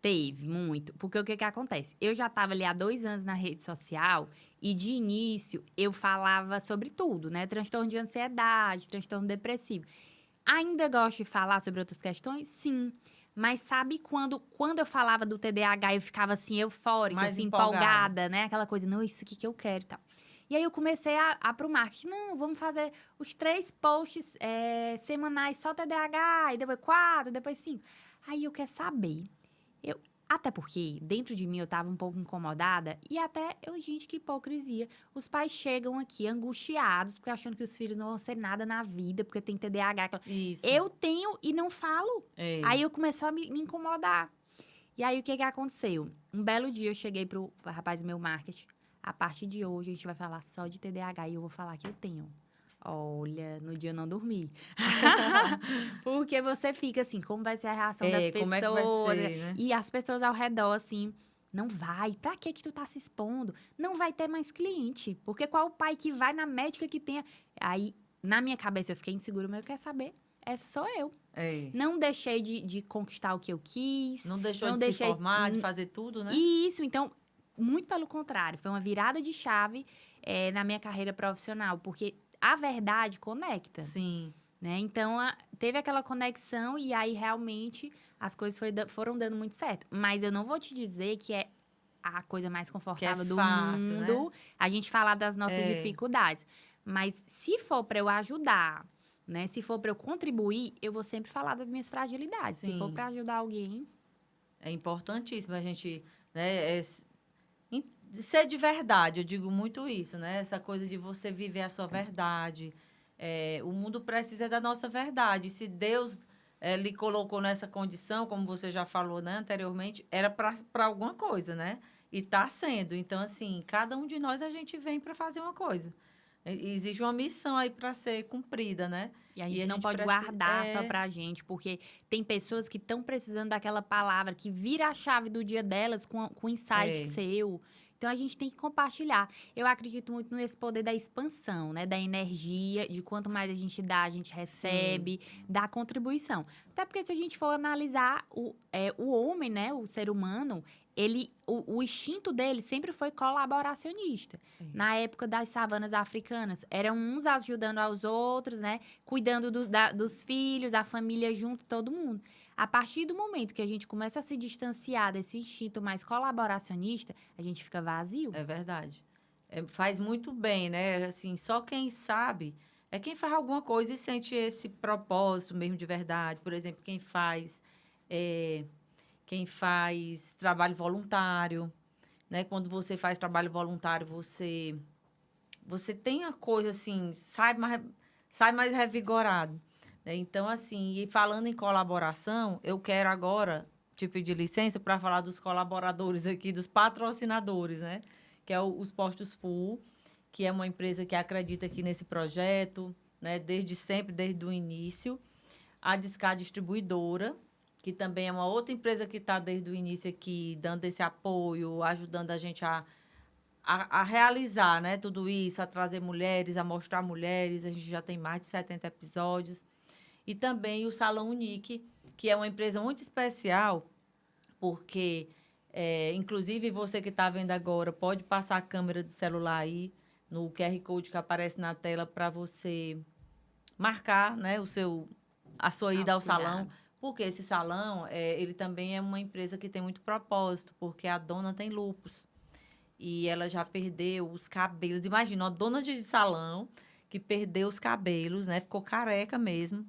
Teve, muito. Porque o que que acontece? Eu já estava ali há 2 anos na rede social e, de início, eu falava sobre tudo, né? Transtorno de ansiedade, transtorno depressivo. Ainda gosto de falar sobre outras questões? Sim. Mas sabe quando eu falava do TDAH, eu ficava assim, eufórica, Mais assim, empolgada. empolgada, né? Aquela coisa, não, isso aqui que eu quero e tal. E aí eu comecei a pro marketing, não, vamos fazer os 3 posts semanais só TDAH, e depois 4, depois 5. Aí eu quero saber. Eu, até porque dentro de mim eu tava um pouco incomodada e até eu, gente, que hipocrisia. Os pais chegam aqui angustiados porque achando que os filhos não vão ser nada na vida, porque tem TDAH. Isso. Eu tenho e não falo. É. Aí eu começou a me incomodar. E aí o que que aconteceu? Um belo dia eu cheguei pro rapaz do meu marketing. A partir de hoje a gente vai falar só de TDAH e eu vou falar que eu tenho. Olha, no dia eu não dormi. Porque você fica assim, como vai ser a reação das Como é que vai pessoas? ser, né? E as pessoas ao redor, assim, não vai. Pra que tu tá se expondo? Não vai ter mais cliente. Porque qual o pai que vai na médica que tenha... Aí, na minha cabeça, eu fiquei insegura, mas eu quero saber. Essa sou eu. É. Não deixei de conquistar o que eu quis. Não deixou Não de se deixei... formar, de fazer tudo, né? E isso, então, muito pelo contrário. Foi uma virada de chave na minha carreira profissional. Porque a verdade conecta, Sim. né? Então, teve aquela conexão e aí, realmente, as coisas foram dando muito certo. Mas eu não vou te dizer que é a coisa mais Que é confortável do fácil, né? mundo a gente falar das nossas dificuldades. Mas se for para eu ajudar, né? Se for para eu contribuir, eu vou sempre falar das minhas fragilidades. Se for Sim. para ajudar alguém... É importantíssimo a gente, né, ser de verdade. Eu digo muito isso, né? Essa coisa de você viver a sua verdade. O mundo precisa da nossa verdade. Se Deus lhe colocou nessa condição, como você já falou, né, anteriormente, era para alguma coisa, né? E está sendo. Então, assim, cada um de nós a gente vem para fazer uma coisa. Existe uma missão aí para ser cumprida, né? E a E gente a não gente pode precisa. guardar só pra gente, porque tem pessoas que estão precisando daquela palavra que vira a chave do dia delas com insight É, seu. Então a gente tem que compartilhar. Eu acredito muito nesse poder da expansão, né? Da energia, de quanto mais a gente dá, a gente sim. recebe, da contribuição. Até porque se a gente for analisar o homem, né? O ser humano, o instinto dele sempre foi colaboracionista. Na época das savanas africanas, eram uns ajudando aos outros, né? Cuidando dos filhos, a família junto, todo mundo. A partir do momento que a gente começa a se distanciar desse instinto mais colaboracionista, a gente fica vazio. É verdade. Faz muito bem, né? Assim, só quem sabe é quem faz alguma coisa e sente esse propósito mesmo de verdade. Por exemplo, é, quem faz trabalho voluntário, né? Quando você faz trabalho voluntário, você tem a coisa assim, sai mais revigorado, né? Então, assim, e falando em colaboração, eu quero agora te pedir licença para falar dos colaboradores aqui, dos patrocinadores, né? Que é os Postos Full, que é uma empresa que acredita aqui nesse projeto, né? Desde sempre, desde o início. A Discar Distribuidora, que também é uma outra empresa que está desde o início aqui, dando esse apoio, ajudando a gente a realizar, né, tudo isso, a trazer mulheres, a mostrar mulheres. A gente já tem mais de 70 episódios. E também o Salão Unique, que é uma empresa muito especial, porque, inclusive, você que está vendo agora, pode passar a câmera do celular aí, no QR Code que aparece na tela, para você marcar, né, a sua ida ao salão. Autocuidado. Porque esse salão, ele também é uma empresa que tem muito propósito, porque a dona tem lupus e ela já perdeu os cabelos. Imagina, uma dona de salão que perdeu os cabelos, né? Ficou careca mesmo.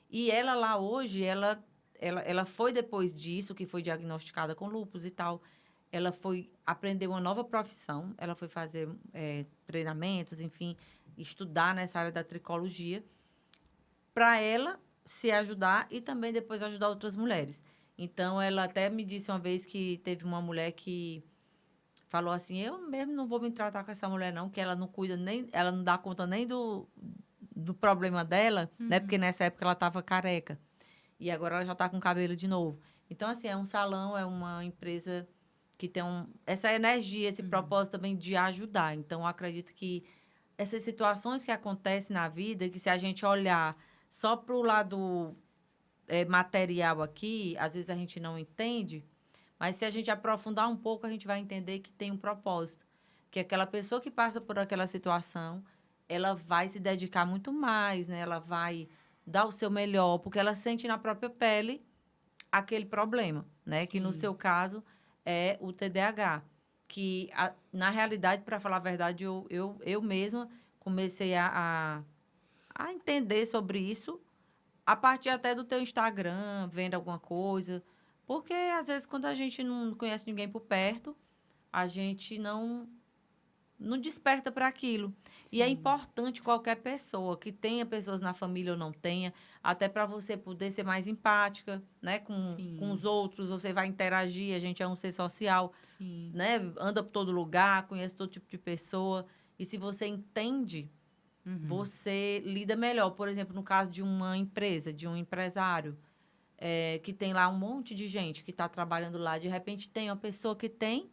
E ela lá hoje, ela foi depois disso, que foi diagnosticada com lúpus e tal, ela foi aprender uma nova profissão, ela foi fazer treinamentos, enfim, estudar nessa área da tricologia, para ela se ajudar e também depois ajudar outras mulheres. Então, ela até me disse uma vez que teve uma mulher que falou assim, eu mesmo não vou me tratar com essa mulher não, que ela não cuida nem, ela não dá conta nem do problema dela, né? Porque nessa época ela estava careca. E agora ela já está com cabelo de novo. Então, assim, é um salão, é uma empresa que tem essa energia, esse propósito também de ajudar. Então, eu acredito que essas situações que acontecem na vida, que se a gente olhar só para o lado material aqui, às vezes a gente não entende, Mas se a gente aprofundar um pouco, a gente vai entender que tem um propósito. Que aquela pessoa que passa por aquela situação, ela vai se dedicar muito mais, né? Ela vai dar o seu melhor, porque ela sente na própria pele aquele problema, né? Que no Sim. seu caso é o TDAH. Que, na realidade, para falar a verdade, eu mesma comecei a entender sobre isso a partir até do teu Instagram, vendo alguma coisa. Porque, às vezes, quando a gente não conhece ninguém por perto, a gente não desperta para aquilo. E é Sim. importante qualquer pessoa, que tenha pessoas na família ou não tenha, até para você poder ser mais empática, né? Com Sim. os outros, você vai interagir, a gente é um ser social, Sim. né? Anda por todo lugar, conhece todo tipo de pessoa. E se você entende, você lida melhor. Por exemplo, no caso de uma empresa, de um empresário, que tem lá um monte de gente que está trabalhando lá, de repente tem uma pessoa que tem,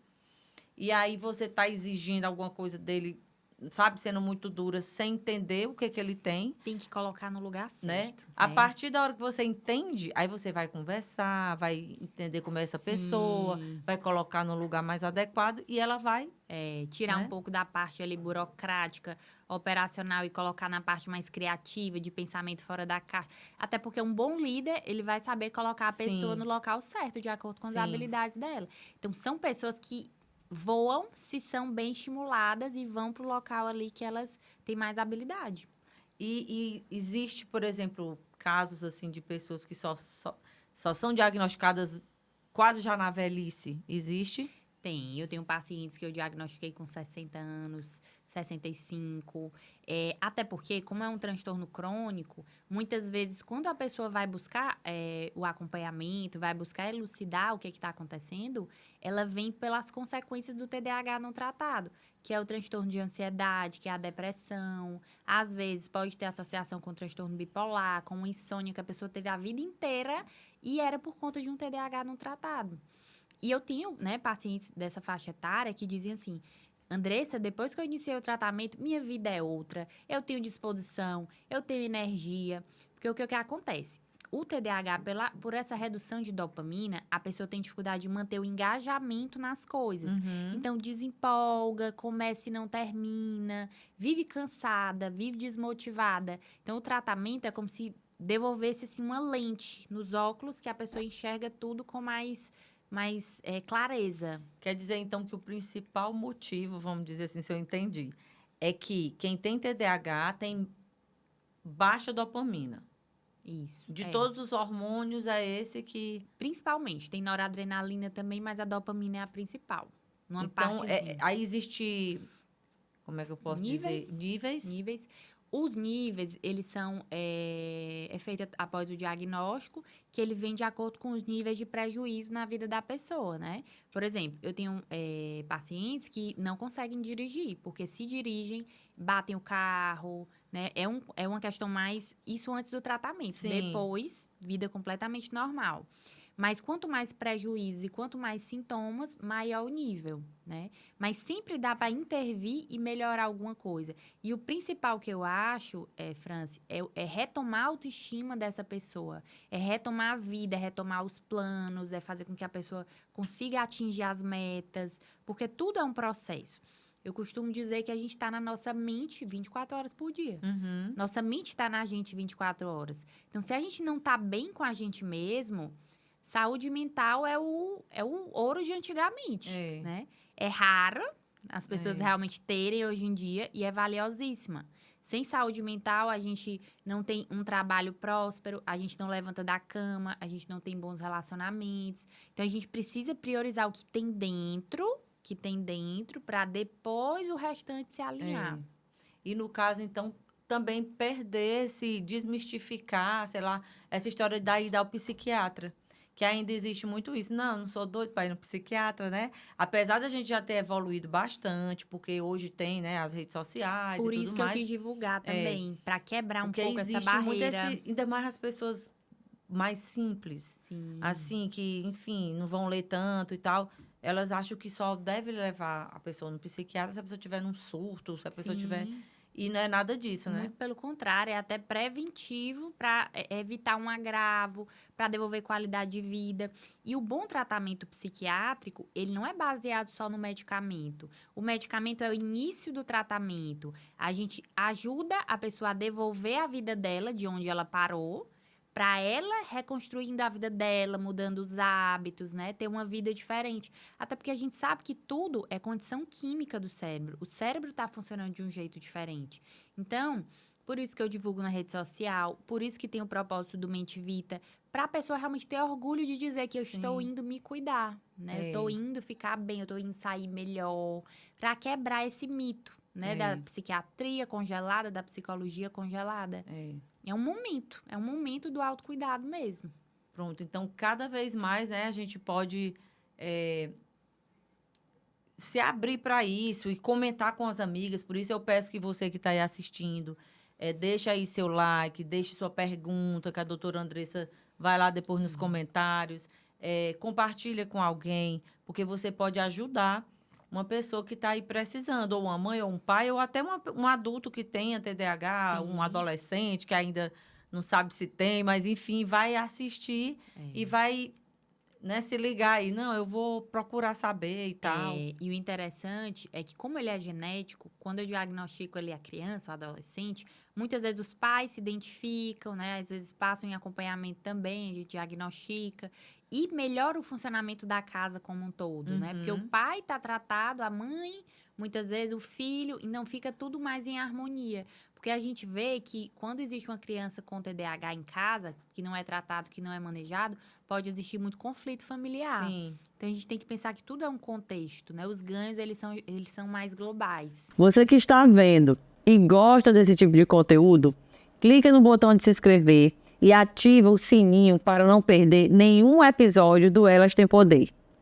e aí você está exigindo alguma coisa dele, sabe, sendo muito dura, sem entender o que ele tem, Tem que colocar no lugar né? certo, A né? partir da hora que você entende, aí você vai conversar, vai entender como é essa pessoa, Sim. vai colocar no lugar mais adequado e ela vai, Tirar um né? pouco da parte ali burocrática, operacional e colocar na parte mais criativa, de pensamento fora da caixa. Até porque um bom líder, ele vai saber colocar a pessoa Sim, no local certo, de acordo com as sim. habilidades dela. Então, são pessoas que voam se são bem estimuladas e vão para o local ali que elas têm mais habilidade. E existe, por exemplo, casos assim de pessoas que só são diagnosticadas quase já na velhice. Existe? Eu tenho pacientes que eu diagnostiquei com 60 anos, 65. Até porque, como é um transtorno crônico, muitas vezes, quando a pessoa vai buscar o acompanhamento, vai buscar elucidar o que está acontecendo, ela vem pelas consequências do TDAH não tratado, que é o transtorno de ansiedade, que é a depressão. Às vezes, pode ter associação com o transtorno bipolar, com insônia que a pessoa teve a vida inteira e era por conta de um TDAH não tratado. E eu tenho, né, pacientes dessa faixa etária que dizem assim: Andressa, depois que eu iniciei o tratamento, minha vida é outra. Eu tenho disposição, eu tenho energia. Porque o que acontece? O TDAH, por essa redução de dopamina, a pessoa tem dificuldade de manter o engajamento nas coisas. Então, desempolga, começa e não termina, vive cansada, vive desmotivada. Então, o tratamento é como se devolvesse assim, uma lente nos óculos que a pessoa enxerga tudo com mais clareza. Quer dizer, então, que o principal motivo, vamos dizer assim, se eu entendi, é que quem tem TDAH tem baixa dopamina. Isso. De todos os hormônios, é esse que. Principalmente. Tem noradrenalina também, mas a dopamina é a principal. Numa Então, partezinha. aí existe. Como é que eu posso dizer? Níveis. Níveis. Os níveis, eles são feito após o diagnóstico, que ele vem de acordo com os níveis de prejuízo na vida da pessoa, né? Por exemplo, eu tenho pacientes que não conseguem dirigir, porque se dirigem, batem o carro, né? É uma questão mais... Isso antes do tratamento. Sim. Depois, vida completamente normal. Mas quanto mais prejuízo e quanto mais sintomas, maior o nível, né? Mas sempre dá para intervir e melhorar alguma coisa. E o principal que eu acho, Franci, é retomar a autoestima dessa pessoa. É retomar a vida, é retomar os planos, é fazer com que a pessoa consiga atingir as metas. Porque tudo é um processo. Eu costumo dizer que a gente está na nossa mente 24 horas por dia. Nossa mente está na gente 24 horas. Então, se a gente não está bem com a gente mesmo... Saúde mental é o ouro de antigamente, né? É raro as pessoas realmente terem hoje em dia e é valiosíssima. Sem saúde mental, a gente não tem um trabalho próspero, a gente não levanta da cama, a gente não tem bons relacionamentos. Então, a gente precisa priorizar o que tem dentro, para depois o restante se alinhar. E no caso, então, também perder, se desmistificar, sei lá, essa história da ir ao psiquiatra. Que ainda existe muito isso. Não sou doido para ir no psiquiatra, né? Apesar da gente já ter evoluído bastante, porque hoje tem, né, as redes sociais Por e tudo isso que eu mais. quis divulgar também, para quebrar um Porque pouco essa existe muito barreira. ainda mais as pessoas mais simples. Sim. Assim, que, enfim, não vão ler tanto e tal. Elas acham que só deve levar a pessoa no psiquiatra se a pessoa tiver num surto, se a pessoa tiver... E não é nada disso, né? Muito pelo contrário, é até preventivo para evitar um agravo, para devolver qualidade de vida. E o bom tratamento psiquiátrico, ele não é baseado só no medicamento. O medicamento é o início do tratamento. A gente ajuda a pessoa a devolver a vida dela de onde ela parou, para ela reconstruindo a vida dela, mudando os hábitos, né? Ter uma vida diferente. Até porque a gente sabe que tudo é condição química do cérebro. O cérebro está funcionando de um jeito diferente. Então, por isso que eu divulgo na rede social, por isso que tem o propósito do Mente Vita, para a pessoa realmente ter orgulho de dizer que eu estou indo me cuidar, né? Eu estou indo ficar bem, eu estou indo sair melhor, para quebrar esse mito, né? Da psiquiatria congelada, da psicologia congelada. É um momento do autocuidado mesmo. Pronto, então cada vez mais, né, a gente pode se abrir para isso e comentar com as amigas. Por isso eu peço que você que está aí assistindo, deixa aí seu like, deixe sua pergunta, que a doutora Andressa vai lá depois nos comentários. Compartilha com alguém, porque você pode ajudar uma pessoa que está aí precisando, ou uma mãe, ou um pai, ou até um adulto que tenha TDAH, um adolescente que ainda não sabe se tem, mas, enfim, vai assistir e vai, né, se ligar aí. Não, eu vou procurar saber e tal. E o interessante é que, como ele é genético, quando eu diagnostico ali a criança, o adolescente, muitas vezes os pais se identificam, né? Às vezes passam em acompanhamento também, a gente diagnostica. E melhora o funcionamento da casa como um todo, né? Porque o pai está tratado, a mãe, muitas vezes o filho, então fica tudo mais em harmonia. Porque a gente vê que quando existe uma criança com TDAH em casa, que não é tratado, que não é manejado, pode existir muito conflito familiar. Sim. Então, a gente tem que pensar que tudo é um contexto, né? Os ganhos, eles são mais globais. Você que está vendo e gosta desse tipo de conteúdo, clica no botão de se inscrever e ativa o sininho para não perder nenhum episódio do Elas Têm Poder.